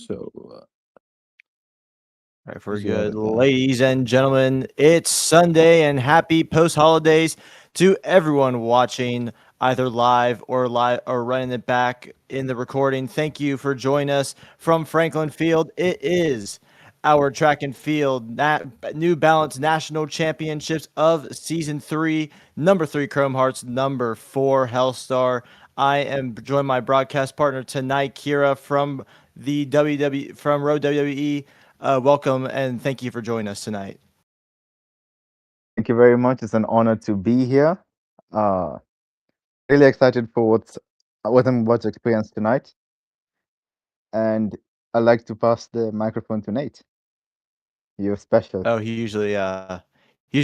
So, All right, if we're Let's see how good. it goes. Ladies and gentlemen, it's Sunday and happy post-holidays to everyone watching either live or running it back in the recording. Thank you for joining us from Franklin Field. It is our track and field New Balance National Championships of Season 3, number 3 Chrome Hearts, number 4 Hellstar. I am joined by my broadcast partner tonight, Kira from the Road WWE. Welcome and thank you for joining us tonight. Thank you very much. It's an honor to be here. Uh, really excited for what I'm about to experience tonight. And I'd like to pass the microphone to Nate. You're special. Oh, he usually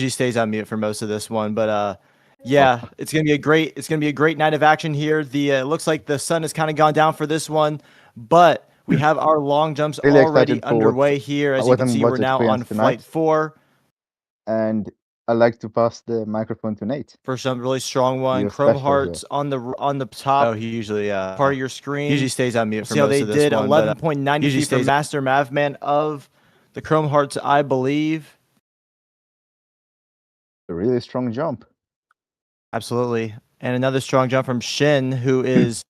stays on mute for most of this one, but yeah, it's gonna be a great night of action here. The looks like the sun has kind of gone down for this one, but we have our long jumps Really already excited for underway here. As you what can I'm see, about we're to now on experience flight tonight. 4 And I'd like to pass the microphone to Nate. for some really strong one. You're Chrome special here. Hearts on the top. Oh, he usually part of your screen. Usually stays on mute for most how of this one. 11.93 for Master Mavman of the Chrome Hearts, I believe. A really strong jump. Absolutely. And another strong jump from Shin, who is,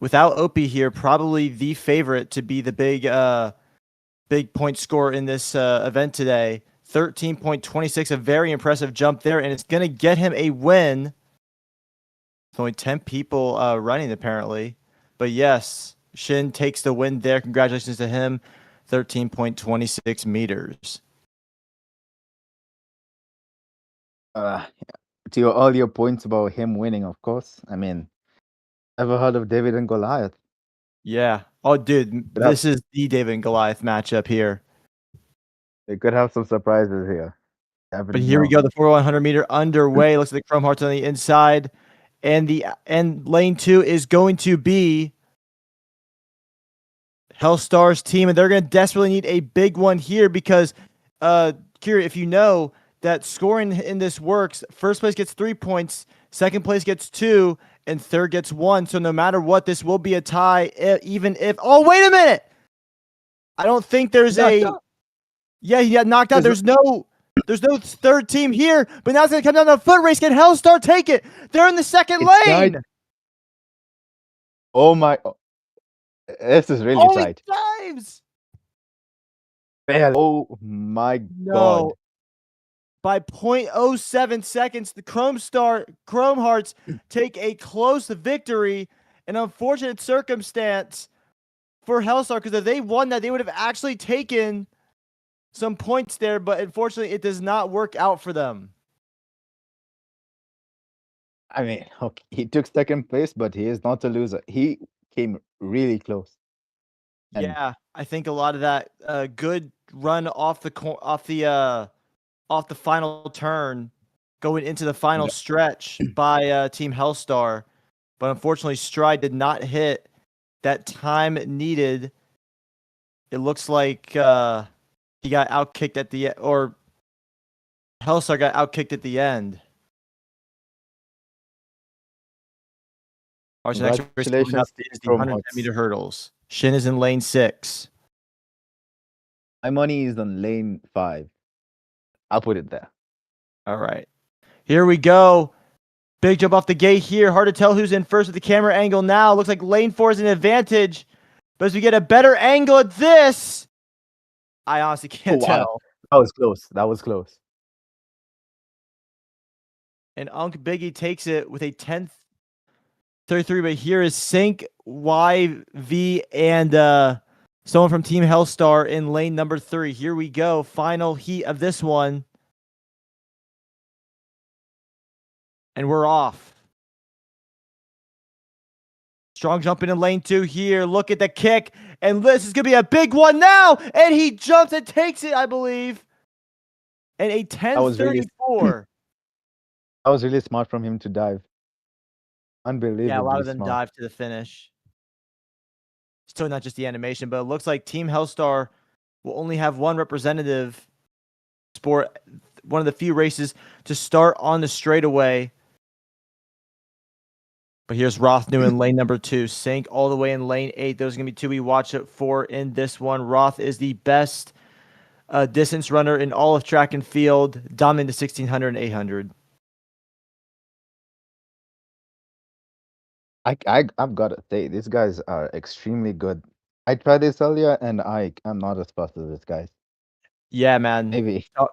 without Opie here, probably the favorite to be the big point scorer in this event today. 13.26, a very impressive jump there, and it's going to get him a win. There's only 10 people running, apparently. But yes, Shin takes the win there. Congratulations to him. 13.26 meters. To all your points about him winning, of course. I mean, ever heard of David and Goliath? Yeah. Oh, dude, this is the David and Goliath matchup here. They could have some surprises here. But here we go, the 4x100 meter underway. Looks like the Chrome Hearts on the inside. And lane 2 is going to be Hellstar's team, and they're going to desperately need a big one here because, Kira, if you know that scoring in this works, first place gets 3 points, second place gets 2, and third gets 1. So no matter what, this will be a tie, even if... Oh, wait a minute! I don't think there's Yeah, he got knocked out. There's no third team here, but now it's going to come down to a foot race. Can Hellstar take it? They're in the second lane. Oh my. This is really tight. Dives. Oh my God. By 0.07 seconds, the Chrome Hearts take a close victory. An unfortunate circumstance for Hellstar, because if they won that, they would have actually taken some points there, but unfortunately it does not work out for them. I mean, okay, he took second place, but he is not a loser. He came really close. Yeah, I think a lot of that good run off the final turn going into the final stretch by Team Hellstar, but unfortunately Stride did not hit that time needed. It looks like he got outkicked at the or Hellstar got outkicked at the end. Our next race is the 110-meter hurdles. Shin is in lane 6. My money is on lane 5. I'll put it there. All right. Here we go. Big jump off the gate here. Hard to tell who's in first with the camera angle now. Looks like lane 4 is an advantage. But as we get a better angle at this, I honestly can't tell. That was close. That was close. And Unk Biggie takes it with a 10th 33, but here is Sync, YV, and someone from Team Hellstar in lane number 3. Here we go. Final heat of this one. And we're off. Strong jumping in lane 2 here. Look at the kick. And this is going to be a big one now. And he jumps and takes it, I believe. And a 10:34. That was really smart from him to dive. Unbelievable. Yeah, a lot of them dive to the finish. Still not just the animation, but it looks like Team Hellstar will only have one representative sport, one of the few races to start on the straightaway. But here's Roth new in lane number 2. Sync all the way in lane 8. Those are going to be two we watch it for in this one. Roth is the best distance runner in all of track and field, dominating the 1600 and 800. I've got to say, these guys are extremely good. I tried this earlier, and I'm not as fast as these guys. Yeah, man. Maybe. Talk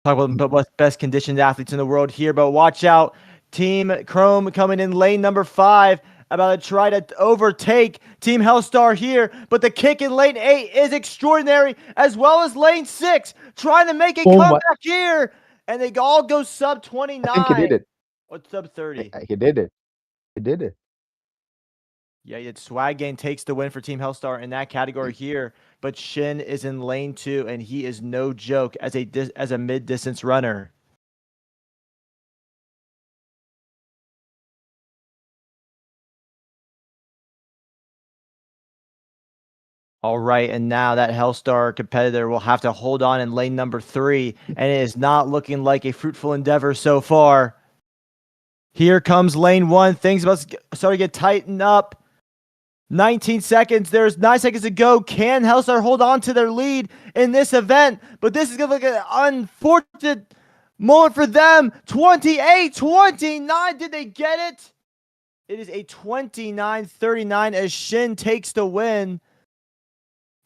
about what's best conditioned athletes in the world here, but watch out. Team Chrome coming in lane number 5, about to try to overtake Team Hellstar here, but the kick in lane 8 is extraordinary, as well as lane 6, trying to make a Oh my! comeback here, and they all go sub I think he 29 did it. or sub 30. He did it. He did it. Yeah, it's Swag Gang takes the win for Team Hellstar in that category here, but Shin is in lane 2, and he is no joke as a mid-distance runner. All right, and now that Hellstar competitor will have to hold on in lane number 3, and it is not looking like a fruitful endeavor so far. Here comes lane 1. Things about starting to get tightened up. 19 seconds. There's 9 seconds to go. Can Hellstar hold on to their lead in this event? But this is going to look like an unfortunate moment for them. 28-29. Did they get it? It is a 29-39 as Shin takes the win.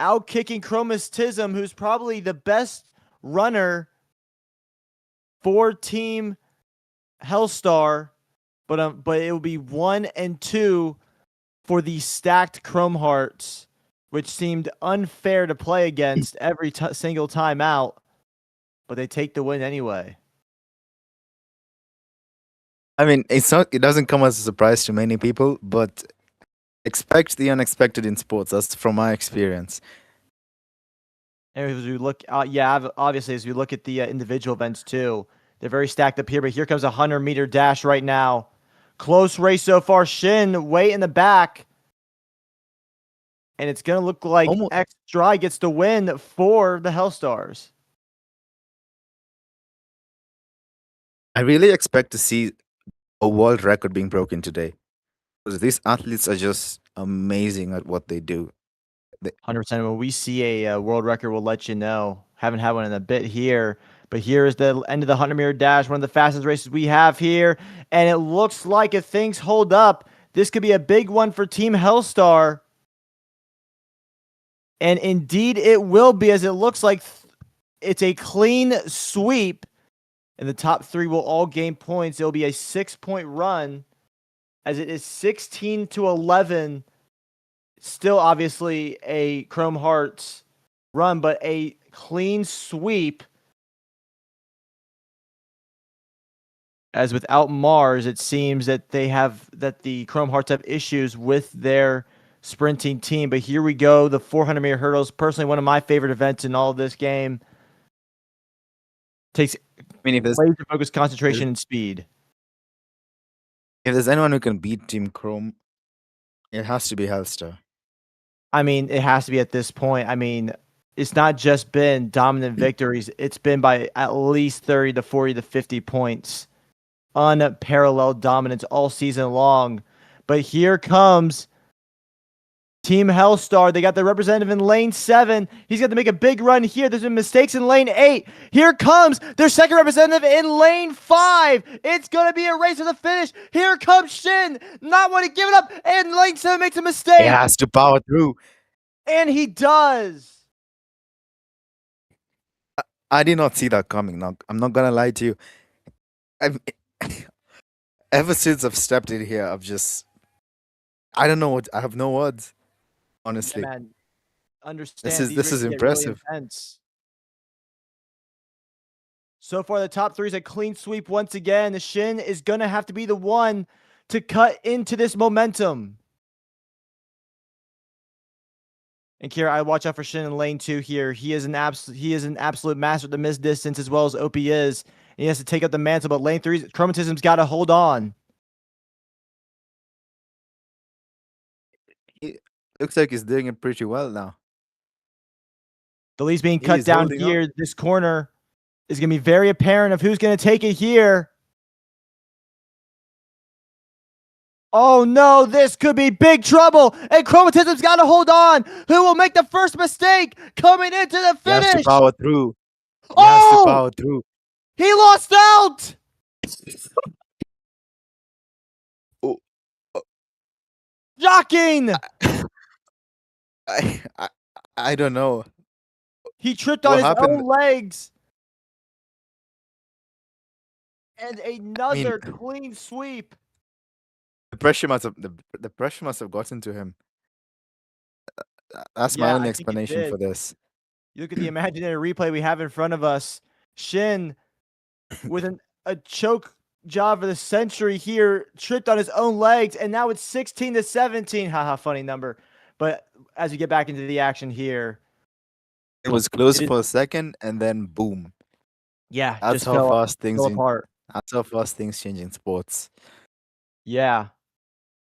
Outkicking Chromatism, who's probably the best runner for Team Hellstar, but it will be 1 and 2 for the stacked Chrome Hearts, which seemed unfair to play against every single time out, but they take the win anyway. I mean, it doesn't come as a surprise to many people, but expect the unexpected in sports. That's from my experience. And as we look, obviously, as we look at the individual events too, they're very stacked up here. But here comes a 100-meter dash right now. Close race so far. Shin way in the back. And it's going to look like X-Dry gets the win for the Hellstars. I really expect to see a world record being broken today. Because these athletes are just amazing at what they do. 100%. When we see a world record, we'll let you know. Haven't had one in a bit here. But here is the end of the 100-meter dash, one of the fastest races we have here. And it looks like if things hold up, this could be a big one for Team Hellstar. And indeed it will be, as it looks like it's a clean sweep. And the top 3 will all gain points. It'll be a 6-point run, as it is 16-11. Still, obviously, a Chrome Hearts run, but a clean sweep. As without Mars, it seems that the Chrome Hearts have issues with their sprinting team. But here we go, the 400-meter hurdles. Personally, one of my favorite events in all of this game. Takes laser focus, concentration, and speed. If there's anyone who can beat Team Chrome, it has to be Hellstar. I mean, it has to be at this point. I mean, it's not just been dominant victories. It's been by at least 30 to 40 to 50 points. Unparalleled dominance all season long. But here comes Team Hellstar. They got their representative in lane 7. He's got to make a big run here. There's been mistakes in lane 8. Here comes their second representative in lane 5. It's going to be a race to the finish. Here comes Shin. Not want to give it up. And lane 7 makes a mistake. He has to power through. And he does. I did not see that coming. Now, I'm not going to lie to you. Ever since I've stepped in here, I don't know what, I have no words. Honestly, yeah, man. Understand this is impressive. Really so far, the top 3 is a clean sweep once again. The Shin is gonna have to be the one to cut into this momentum. And Kira, I watch out for Shin in lane 2 here. He is an absolute master at the mid distance, as well as OP is. And he has to take up the mantle, but lane 3's Chromatism's got to hold on. Looks like he's doing it pretty well now. The lead's being cut down here. This corner is going to be very apparent of who's going to take it here. Oh no, this could be big trouble. And Chromatism's got to hold on. Who will make the first mistake coming into the He has to finish? power through. He has to Oh, power through. he lost out. Oh, oh, Shocking. I, I, I don't know He tripped on what his happened. own legs. And I mean, another clean sweep. the pressure must have gotten to him. That's my Yeah, only I think it explanation did. for this. You look at the imaginary replay we have in front of us. Shin with a choke job for the century here, tripped on his own legs, and now it's 16-17. Haha, funny number. But as we get back into the action here, It was close it is, for a second, and then boom. yeah, That's just how fell fast things fell in. apart. That's how fast things change in sports. Yeah.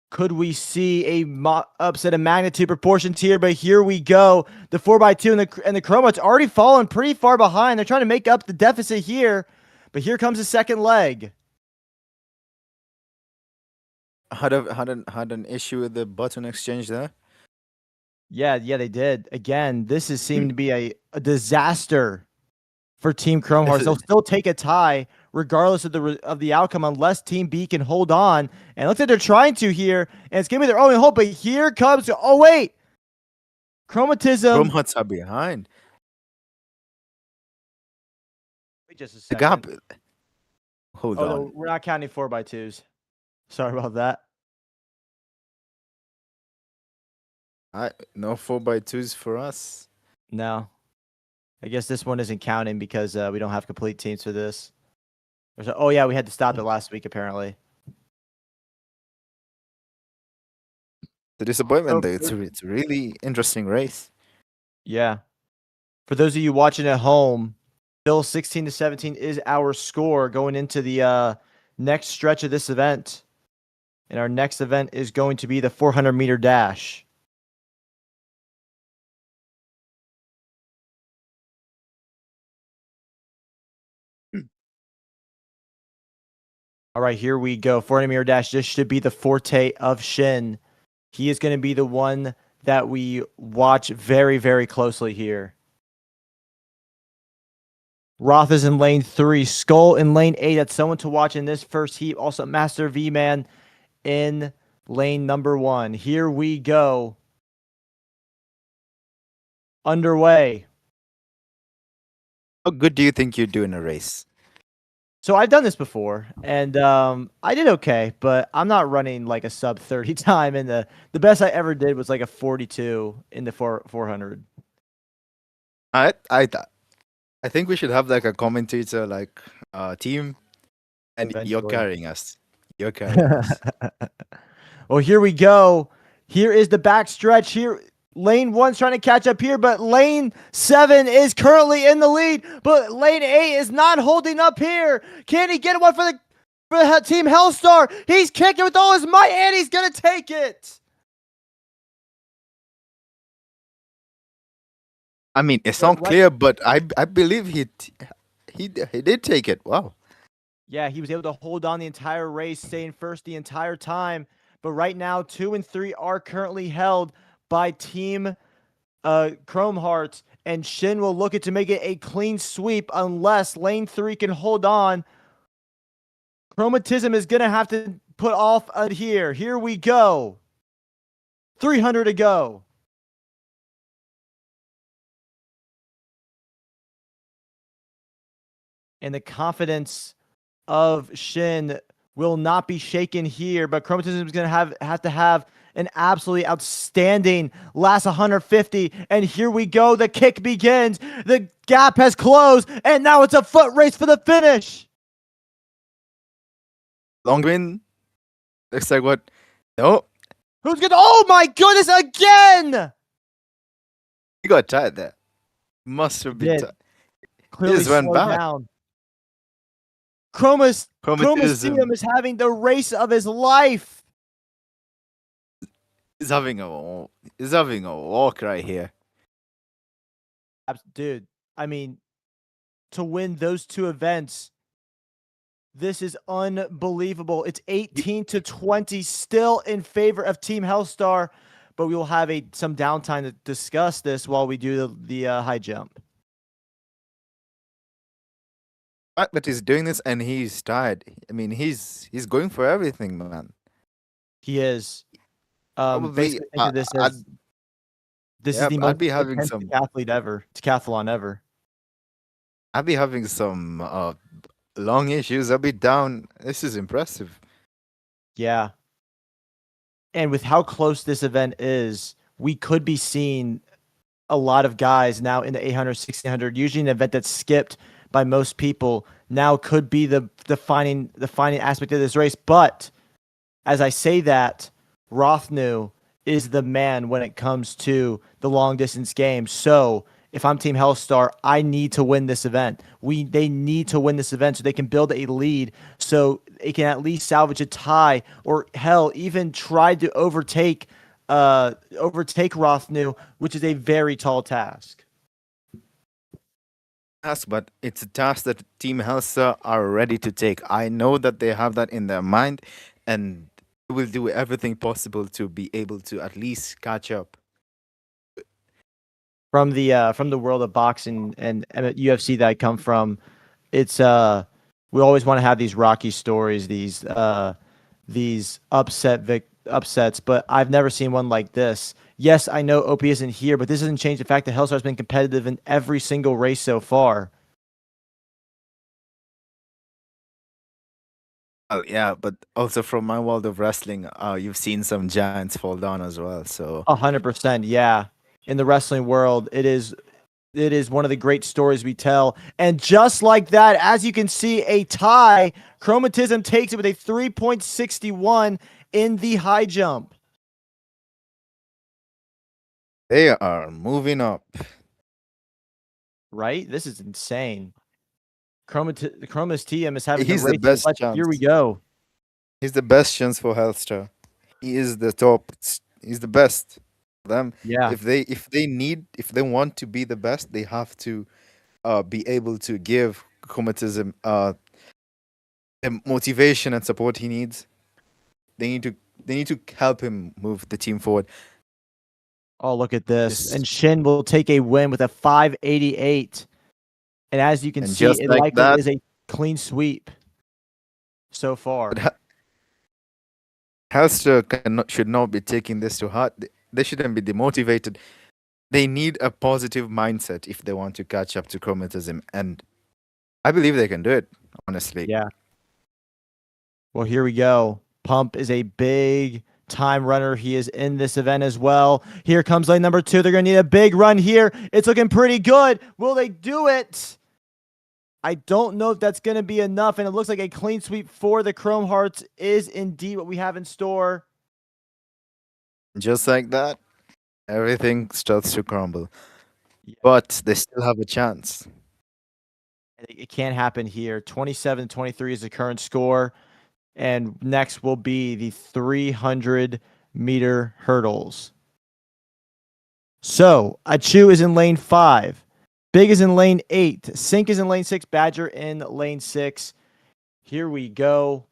Could we see a upset of magnitude proportions here? But here we go. The 4x2 and the Chroma's already fallen pretty far behind. They're trying to make up the deficit here. But here comes the second leg. Had an issue with the button exchange there. Yeah, they did. Again, this is seeming to be a disaster for Team Chrome This Hearts. They'll is still take a tie regardless of the outcome unless Team B can hold on. And it looks like they're trying to here, and it's gonna be their only hope. But here comes wait, Chrome Chromatism. Hearts are behind. Wait just a The gap. second. Hold Oh no, on. we're not counting 4x2s. Sorry about that. No 4x2s for us. No, I guess this one isn't counting because we don't have complete teams for this. Oh yeah, we had to stop it last week apparently. The disappointment So though. It's a really interesting race. yeah. For those of you watching at home, still 16-17 is our score going into the next stretch of this event. And our next event is going to be the 400-meter dash. All right, here we go. 400-meter dash. This should be the forte of Shin. He is going to be the one that we watch very, very closely here. Roth is in lane 3. Skull in lane 8. That's someone to watch in this first heat. Also, Master V-Man in lane number 1. Here we go. Underway. How good do you think you do in a race? So I've done this before, and I did okay, but I'm not running like a sub 30 time. And the best I ever did was like a 42 in the 400. I I th- I think we should have like a commentator team, and you're Eventually. carrying us. You're carrying us. Well, here we go. Here is the back stretch. Here, lane 1's trying to catch up here, but lane 7 is currently in the lead. But lane 8 is not holding up here. Can he get one for the Team Hellstar? He's kicking with all his might, and he's gonna take it. I mean, it's But not clear, but I believe he did take it. Wow. yeah, he was able to hold on the entire race, staying first the entire time. But right now, 2 and 3 are currently held by Team Chrome Hearts, and Shin will look it to make it a clean sweep unless lane 3 can hold on. Chromatism is going to have to put off here. Here we go. 300 to go. And the confidence of Shin will not be shaken here, but Chromatism is going to have to have an absolutely outstanding last 150. And here we go. The kick begins. The gap has closed, and now it's a foot race for the finish. Long win. Looks like what? No, Who's going to? Oh my goodness, again! he got tired there. Must have been Did. tired. Clearly just went slowed back. down. Chromatism Chromatism is having the race of his life. is having a walk right here. Dude, I mean, to win those two events, This is unbelievable. It's 18-20, still in favor of Team Hellstar, but we will have some downtime to discuss this while we do the high jump. Fact that he's doing this and he's tired. I mean, he's going for everything, man. He is. Probably, Basically, think of this I'd as this is yeah, the I'd most be having intense some. decathlon ever. I'd be having some long issues. I'll be down. This is impressive. Yeah. And with how close this event is, we could be seeing a lot of guys now in the 800, 1600. Usually an event that's skipped by most people now could be the defining aspect of this race. But as I say that, Rothnu is the man when it comes to the long distance game. So if I'm Team Hellstar, I need to win this event. They need to win this event so they can build a lead, so they can at least salvage a tie, or hell, even try to overtake Rothnu, which is a very tall task. Task, but it's a task that Team Helsa are ready to take. I know that they have that in their mind, and they will do everything possible to be able to at least catch up. From the world of boxing and UFC that I come from, it's we always want to have these rocky stories, these upsets, but I've never seen one like this. Yes, I know OP isn't here, but this doesn't change the fact that Hellstar's been competitive in every single race so far. Yeah, but also from my world of wrestling, you've seen some giants fall down as well. So 100%, yeah. In the wrestling world, it is one of the great stories we tell. And just like that, as you can see, a tie. Chromatism takes it with a 3.61 in the high jump. they are moving up. Right? This is insane. Chroma's TM is having the He's the race. best Here we chance. go. He's the best chance for Hellstar. He is the top. He's the best. Them. Yeah. If they want to be the best, they have to be able to give Chromatism the motivation and support he needs. They need to help him move the team forward. Oh, look at this. Just, And Shin will take a win with a 588. And as you can and see, just it like likely that, is a clean sweep so far. but Hellstar should not be taking this to heart. They shouldn't be demotivated. They need a positive mindset if they want to catch up to Chromatism, and I believe they can do it. Honestly, Yeah. Well, here we go. Pump is a big time runner. He is in this event as well. Here comes lane number 2. They're going to need a big run here. It's looking pretty good. Will they do it? I don't know if that's going to be enough, and it looks like a clean sweep for the Chrome Hearts is indeed what we have in store. just like that, everything starts to crumble. Yeah. But they still have a chance. It can't happen here. 27-23 is the current score. And next will be the 300-meter hurdles. So, Achu is in lane 5. Big is in lane 8. Sink is in lane 6. Badger in lane 6. Here we go.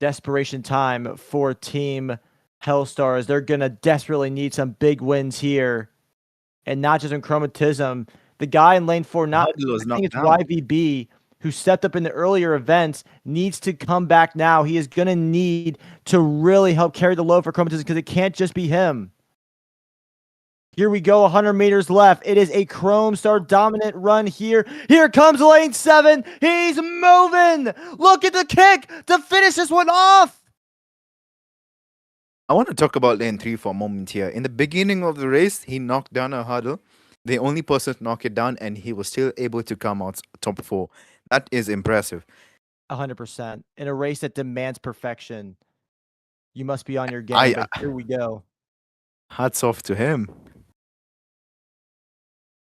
Desperation time for Team Hellstars. They're going to desperately need some big wins here. And not just in Chromatism. The guy in lane 4, I think it's YVB, who stepped up in the earlier events, needs to come back now. He is going to need to really help carry the load for Chromatism because it can't just be him. Here we go, 100 meters left. It is a Chrome Star dominant run here. Here comes lane 7. He's moving. Look at the kick to finish this one off. I want to talk about lane 3 for a moment here. In the beginning of the race, he knocked down a hurdle. The only person to knock it down, and he was still able to come out top 4. That is impressive. 100%. In a race that demands perfection, you must be on your game. But here we go. Hats off to him.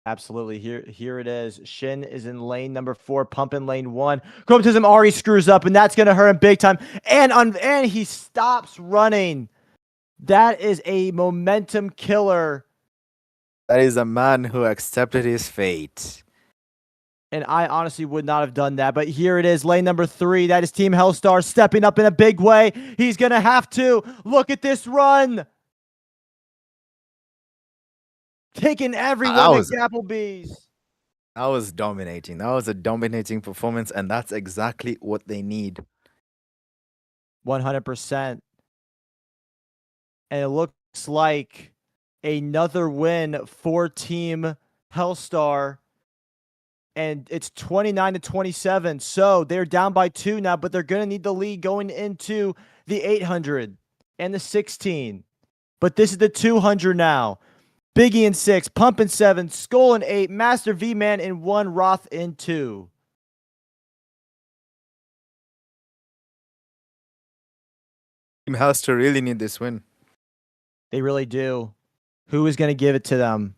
Absolutely. Here it is. Shin is in lane number 4, Pump in lane 1. Chromatism already screws up, and that's going to hurt him big time. And he stops running. That is a momentum killer. That is a man who accepted his fate. And I honestly would not have done that. But here it is, lane number 3. That is Team Hellstar stepping up in a big way. He's going to have to. Look at this run. Taking That everyone to was Gapplebee's. that was dominating. That was a dominating performance, and that's exactly what they need. 100%. And it looks like another win for Team Hellstar. And it's 29-27. So they're down by 2 now, but they're going to need the lead going into the 800 and the 16. But this is the 200 now. Biggie in 6, Pump in 7, Skull in 8, Master V-Man in 1, Roth in 2. Team Halster really need this win. They really do. Who is going to give it to them?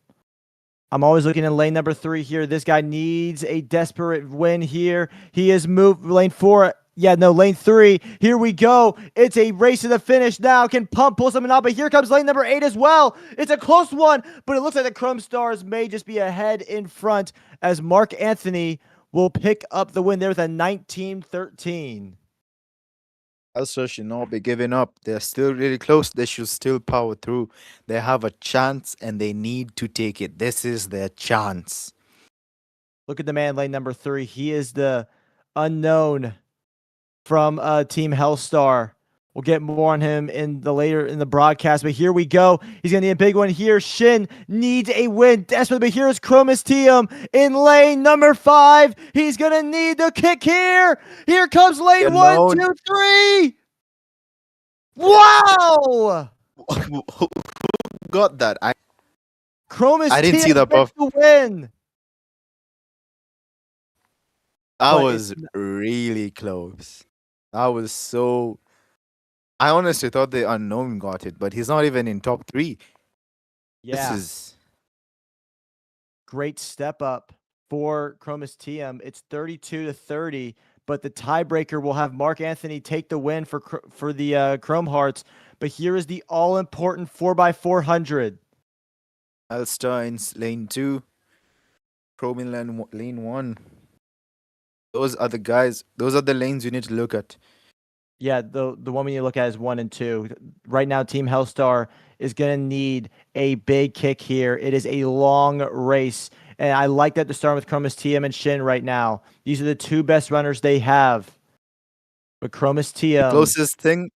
I'm always looking in lane number 3 here. This guy needs a desperate win here. He has moved lane 4. Yeah, no, lane 3. Here we go. It's a race to the finish now. Can Pump pull something out? But here comes lane number 8 as well. It's a close one, but it looks like the Chrome Stars may just be ahead in front as Mark Anthony will pick up the win there with a 19-13. Halster should not be giving up. They're still really close. They should still power through. They have a chance, and they need to take it. This is their chance. Look at the man, lane number 3. He is the unknown from Team Hellstar. We'll get more on him in the broadcast, but here we go. He's gonna need a big one here. Shin needs a win desperately, but here's Chromus Tium in lane number 5. He's gonna need the kick here. Here comes lane 1, 2, 3. Wow! Who got that? Chromus I didn't Tium see that gets buff. the win. That But was really close. That was so. I honestly thought the unknown got it, but he's not even in top 3. Yeah. This is Great step up for Chromus TM. It's 32-30, but the tiebreaker will have Mark Anthony take the win for the Chrome Hearts. But here is the all-important 4x400. Alstar in lane 2, Chrome in lane 1. Those are the guys. Those are the lanes you need to look at. Yeah, the one we need to look at is 1 and 2. Right now, Team Hellstar is going to need a big kick here. It is a long race, and I like that to start with Chromus TM and Shin right now. These are the 2 best runners they have. But Chromus TM... Closest thing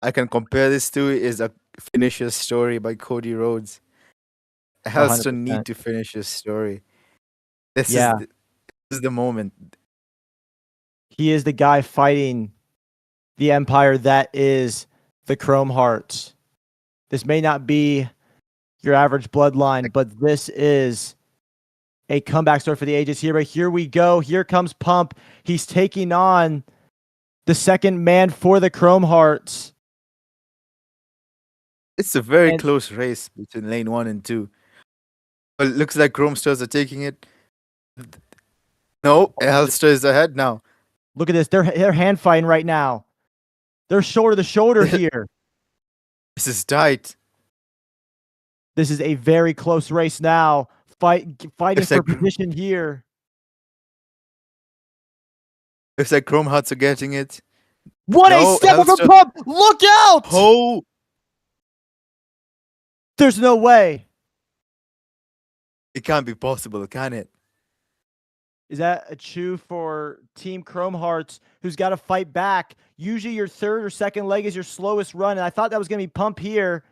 I can compare this to is a finisher's story by Cody Rhodes. Hellstar 100%. need to finish his story. This is the moment. He is the guy fighting the empire that is the Chrome Hearts. This may not be your average bloodline, but this is a comeback story for the ages here. But here we go. Here comes Pump. He's taking on the second man for the Chrome Hearts. It's a very close race between lane 1 and 2. But it looks like Chrome Stars are taking it. No, Hellstar is ahead now. Look at this. They're hand fighting right now. They're shoulder to shoulder here. This is tight. This is a very close race now. Fighting for position here. Looks like Chrome Hearts are getting it. What a step up from Pump! Look out! Oh! There's no way. It can't be possible, can it? Is that a chew for Team Chrome Hearts, who's got to fight back? Usually your third or second leg is your slowest run, and I thought that was going to be Pump here.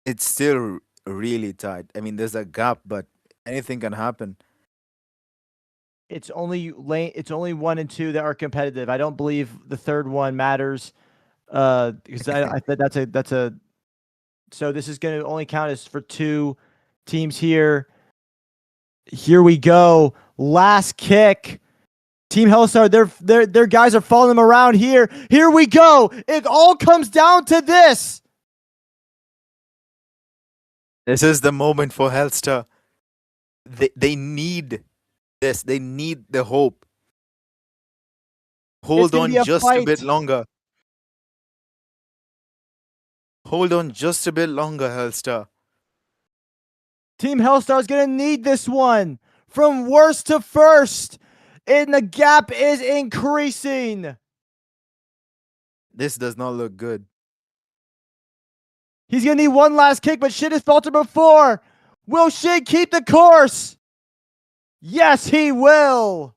It's still really tight. I mean, there's a gap, but anything can happen. It's only 1 and 2 that are competitive. I don't believe the third one matters. Because I said that's a. So this is going to only count as for 2 teams here. Here we go. Last kick. Team Hellstar, their guys are following them around here. Here we go. It all comes down to this. This is the moment for Hellstar. They need this. They need the hope. Hold on just a bit longer. Hold on just a bit longer, Hellstar. Team Hellstar is going to need this one from worst to first, and the gap is increasing. This does not look good. He's going to need one last kick, but Shin has faltered before. Will Shin keep the course? Yes, he will.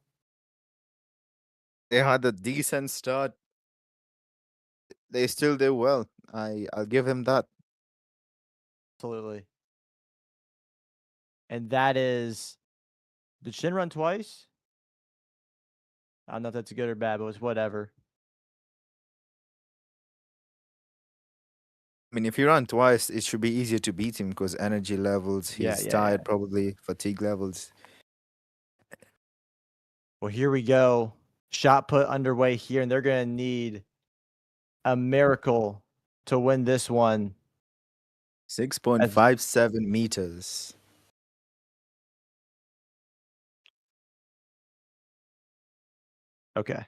They had a decent start. They still did well. I'll give him that. Absolutely. And that is, did Shin run twice? I don't know if that's good or bad, but it's whatever. I mean, if he run twice, it should be easier to beat him because energy levels, he's tired, probably fatigue levels. Well, here we go. Shot put underway here, and they're going to need a miracle to win this one. 6.57 meters. Okay.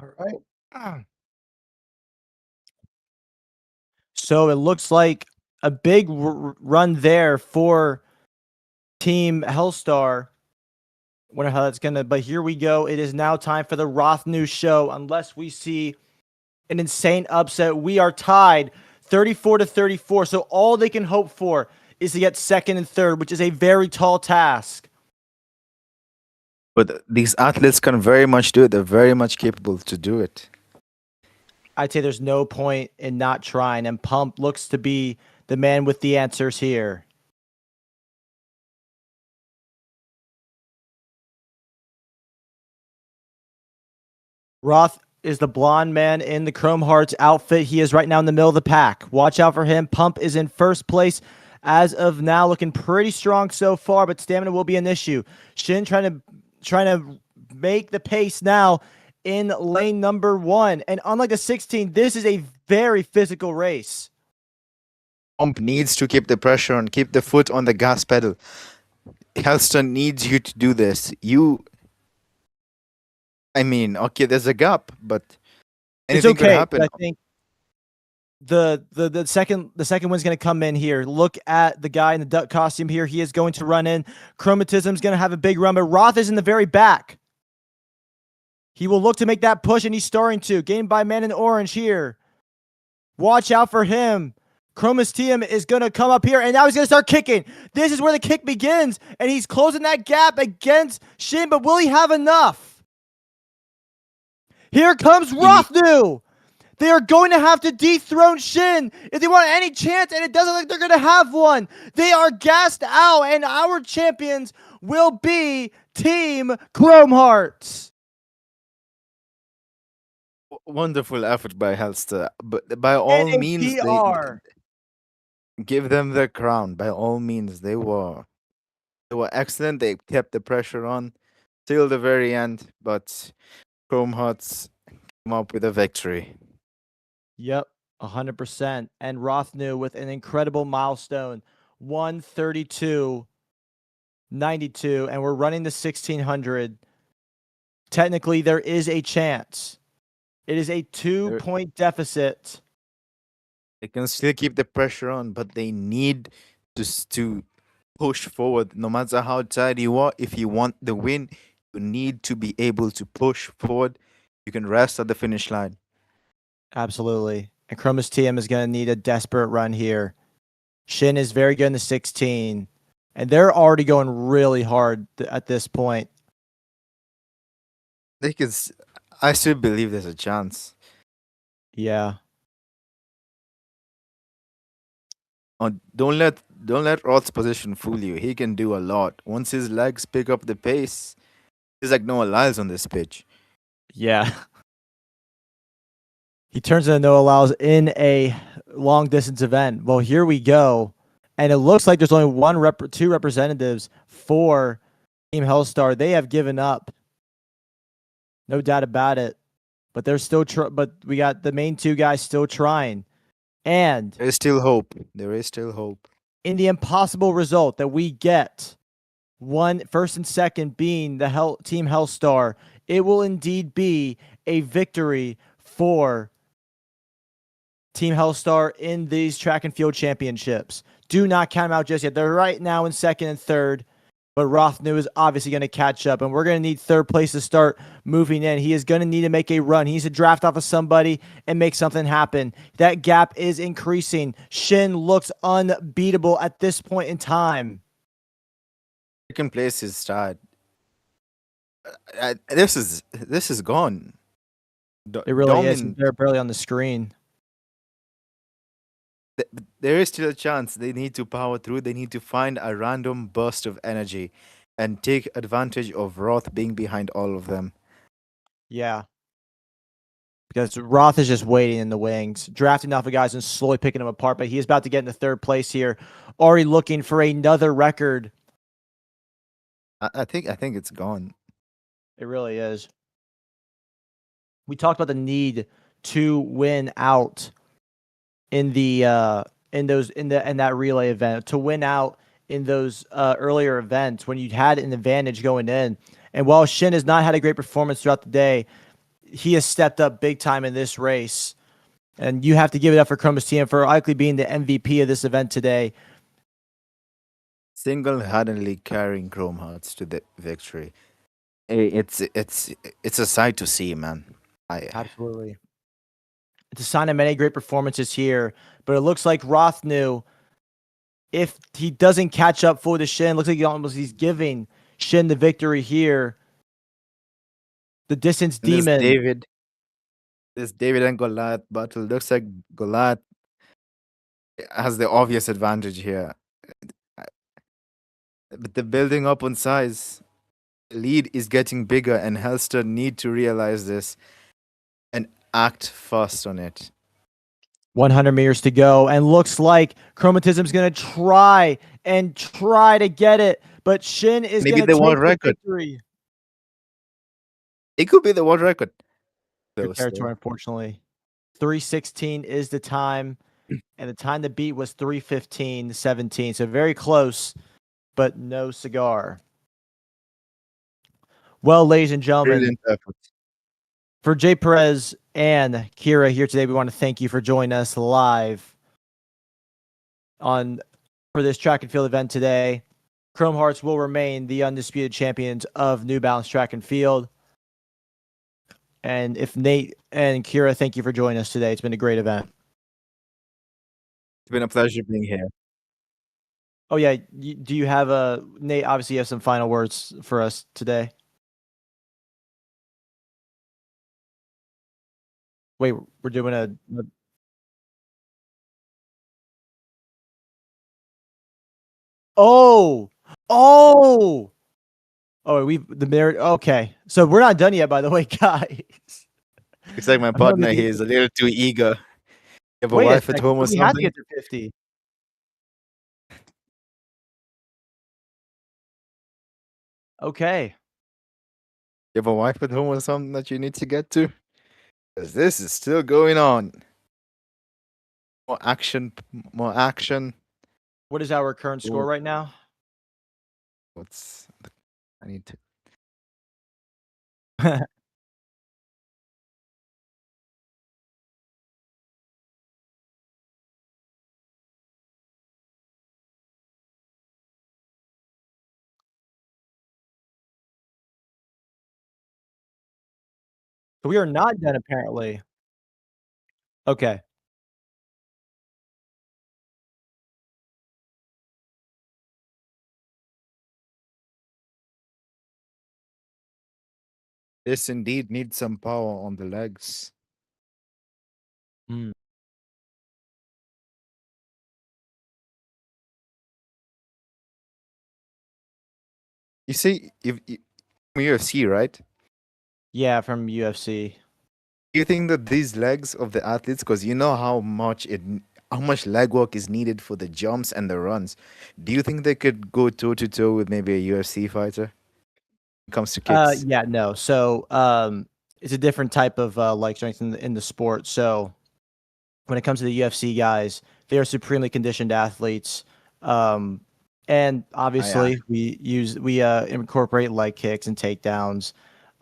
All right. So it looks like a big run there for Team Hellstar. Wonder how that's gonna. But here we go. It is now time for the Roth News Show. Unless we see an insane upset, we are tied 34-34. So all they can hope for is to get second and third, which is a very tall task. But these athletes can very much do it. They're very much capable to do it. I'd say there's no point in not trying, and Pump looks to be the man with the answers here. Roth is the blonde man in the Chrome Hearts outfit. He is right now in the middle of the pack. Watch out for him. Pump is in first place as of now, looking pretty strong so far, but stamina will be an issue. Shin trying to make the pace now in lane number 1. And unlike the 16, this is a very physical race. Pump needs to keep the pressure on, keep the foot on the gas pedal. Helston needs you to do this. I mean, okay, there's a gap, but anything it's okay, could happen. I think the second one's going to come in here. Look at the guy in the duck costume here. He is going to run in. Chromatism's going to have a big run, but Roth is in the very back. He will look to make that push, and he's starting to. Gained by man in orange here. Watch out for him. Chromastium is going to come up here, and now he's going to start kicking. This is where the kick begins, and he's closing that gap against Shin, but will he have enough? Here comes Rothnu. They are going to have to dethrone Shin if they want any chance, and it doesn't look like they're going to have one. They are gassed out, and our champions will be Team Chrome Hearts. Wonderful effort by Helster, but by all means, they NAPR. give them the crown. By all means, they were excellent. They kept the pressure on till the very end, but Chrome Hearts came up with a victory. Yep, 100%. And Rothnu with an incredible milestone, 132.92, and we're running the 1600. Technically, there is a chance. It is a 2-point deficit. They can still keep the pressure on, but they need to push forward. No matter how tired you are, if you want the win, you need to be able to push forward. You can rest at the finish line. Absolutely. And Chroma's TM is going to need a desperate run here. Shin is very good in the 16, and they're already going really hard at this point. They could. I still believe there's a chance. Yeah. Don't let Roth's position fool you. He can do a lot. Once his legs pick up the pace, there's like no allies on this pitch. Yeah. He turns into no allows in a long distance event. Well, here we go. And it looks like there's only two representatives for Team Hellstar. They have given up. No doubt about it. But they're still but we got the main two guys still trying. And There is still hope. There is still hope. in the impossible result that we get, first and second being the Team Hellstar, it will indeed be a victory for Team Hellstar in these track and field championships. Do not count them out just yet. They're right now in second and third, but Rothnu is obviously going to catch up, and we're going to need third place to start moving in. He is going to need to make a run. He needs to draft off of somebody and make something happen. That gap is increasing. Shin looks unbeatable at this point in time. Second place is tied. This is gone. It really is. Domin- They're barely on the screen. There is still a chance. They need to power through. They need to find a random burst of energy and take advantage of Roth being behind all of them. Yeah. Because Roth is just waiting in the wings, drafting off of guys and slowly picking them apart. But he is about to get into third place here, already looking for another record. I think it's gone. It really is. We talked about the need to win out in the in that relay event, to win out in those earlier events when you had an advantage going in. And while Shin has not had a great performance throughout the day, he has stepped up big time in this race. And you have to give it up for Chroma's team for likely being the MVP of this event today. Single-handedly carrying Chrome Hearts to the victory. It's a sight to see, man. Absolutely. It's a sign of many great performances here, but it looks like Rothnu, if he doesn't catch up for the Shin, looks like he's giving Shin the victory here. The distance demon. This David and Goliath battle looks like Goliath has the obvious advantage here. But the building up on size, lead is getting bigger, and Helster need to realize this and act fast on it. 100 meters to go, and looks like Chromatism's going to try to get it, but Shin is going to take the victory. It could be the world record. Good territory, unfortunately. 3:16 is the time, and the time to beat was 3:15.17. So very close, but no cigar. Well, ladies and gentlemen, for Jay Perez and Kira here today, we want to thank you for joining us live for this track and field event today. Chrome Hearts will remain the undisputed champions of New Balance Track and Field. And if Nate and Kira, thank you for joining us today. It's been a great event. It's been a pleasure being here. Oh, yeah. Do you have Nate, obviously you have some final words for us today. Wait, we're doing a oh! Oh! Oh, we the merit okay. So we're not done yet, by the way, guys. It's like my I'm gonna partner be here is a little too eager. You have a wait a wife at second, home or we have to something? get to 50. Okay. You have a wife at home or something that you need to get to? Because this is still going on. More action, more action. What is our current score Ooh, right now? what's I need to. We are not done apparently. Okay. This indeed needs some power on the legs. Mm. You see, if you, from UFC, right? Yeah, from UFC. Do you think that these legs of the athletes, because you know how much leg work is needed for the jumps and the runs, do you think they could go toe to toe with maybe a UFC fighter when it comes to kicks? Yeah, no. So, it's a different type of leg strength in the sport. So, when it comes to the UFC guys, they are supremely conditioned athletes. Um, and Yeah. obviously, we incorporate leg kicks and takedowns.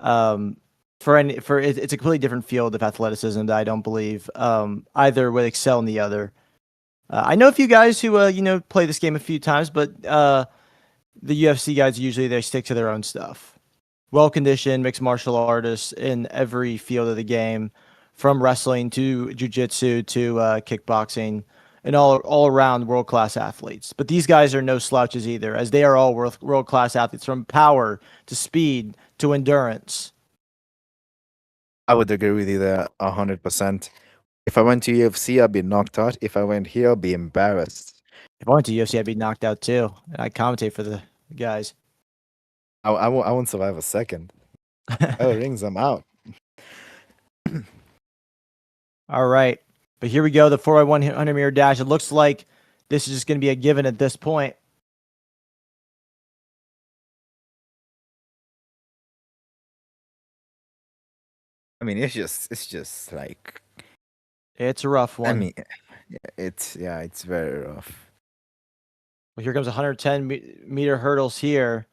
Um, it's a completely different field of athleticism that I don't believe either would excel in the other. I know a few guys who play this game a few times, but the UFC guys usually they stick to their own stuff. Well conditioned mixed martial artists in every field of the game, from wrestling to jujitsu to kickboxing, and all around world class athletes. But these guys are no slouches either, as they are all world class athletes from power to speed to endurance. I would agree with you there 100%. If I went to UFC, I'd be knocked out. If I went here, I'd be embarrassed. If I went to UFC, I'd be knocked out too, and I commentate for the guys. I won't survive a second. Bell rings, I'm out. All right. But here we go, the 4x100 meter dash. It looks like this is just going to be a given at this point. I mean, it's just like, It's a rough I one. mean, it's very rough. Well, here comes 110 meter hurdles here.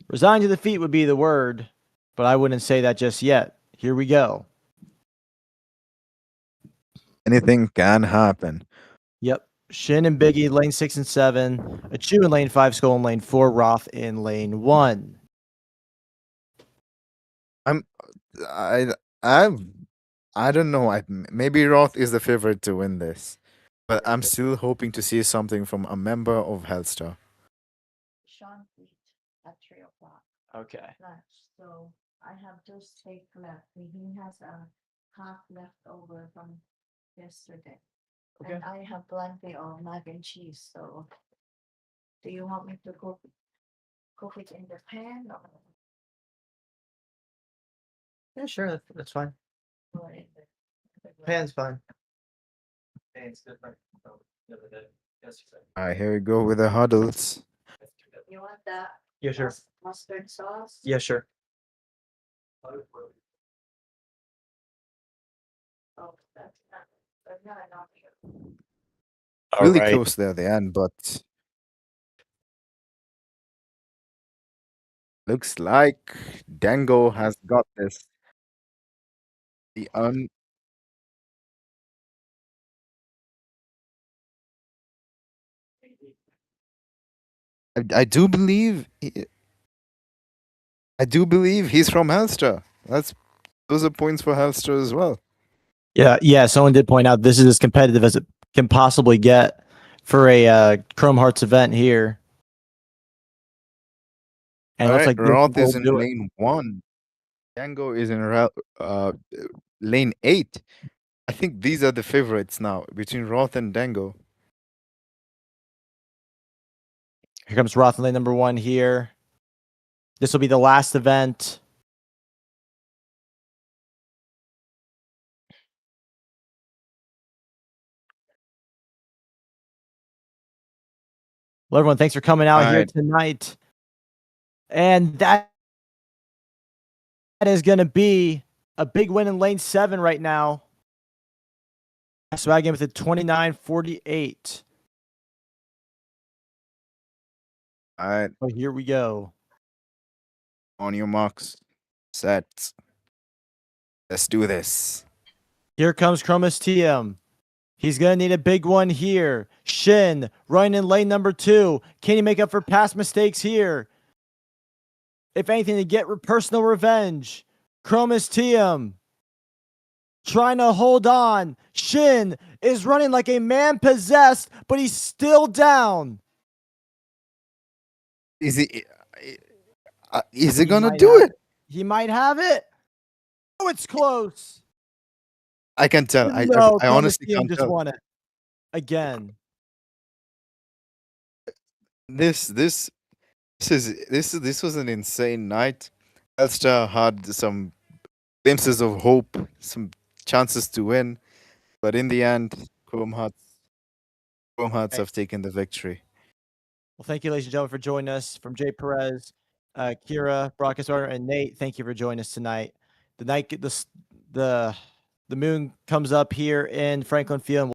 Resign to defeat would be the word, but I wouldn't say that just yet. Here we go. Anything can happen. Yep. Shin and Biggie, lane 6 and 7. Achu in lane 5, Skull in lane 4, Roth in lane 1. I'm I I've I don't know. Maybe Roth is the favorite to win this, but I'm still hoping to see something from a member of Hellstar. Okay. Okay. Yeah, sure. That's fine. Pan's fine. All right, here we go with the huddles. Yeah, sure. Yeah, sure. All Really right. close there at the end, but looks like Dango has got this. The un I do believe I do believe he's from Hellstar. Those are points for Hellstar as well. Yeah. Someone did point out this is as competitive as it can possibly get for a Chrome Hearts event here, and it All looks right, like this Roth is will in do it. lane one. Dango is in lane 8. I think these are the favorites now between Roth and Dango. Here comes Roth in lane number 1 here. This will be the last event. Well, everyone, thanks for coming out here tonight. And that is going to be a big win in lane 7 right now. Swagging with a 29.48. All right, Oh, here we go. on your marks, set. Let's do this. Here comes Chromus TM. He's going to need a big one here. Shin running in lane number 2. Can he make up for past mistakes here? If anything, to get personal revenge. Chromus TM trying to hold on. Shin is running like a man possessed, but he's still down. Is he gonna might do have it? He might have it. Oh, it's close. I can tell. I No, Chromus honestly TM can't just tell. won it again. This was an insane night. Elstar had some glimpses of hope, some chances to win, but in the end, Chrome Hearts have taken the victory. Well, thank you, ladies and gentlemen, for joining us. From Jay Perez, Kira, Brockus Order, and Nate, thank you for joining us tonight. The moon comes up here in Franklin Field.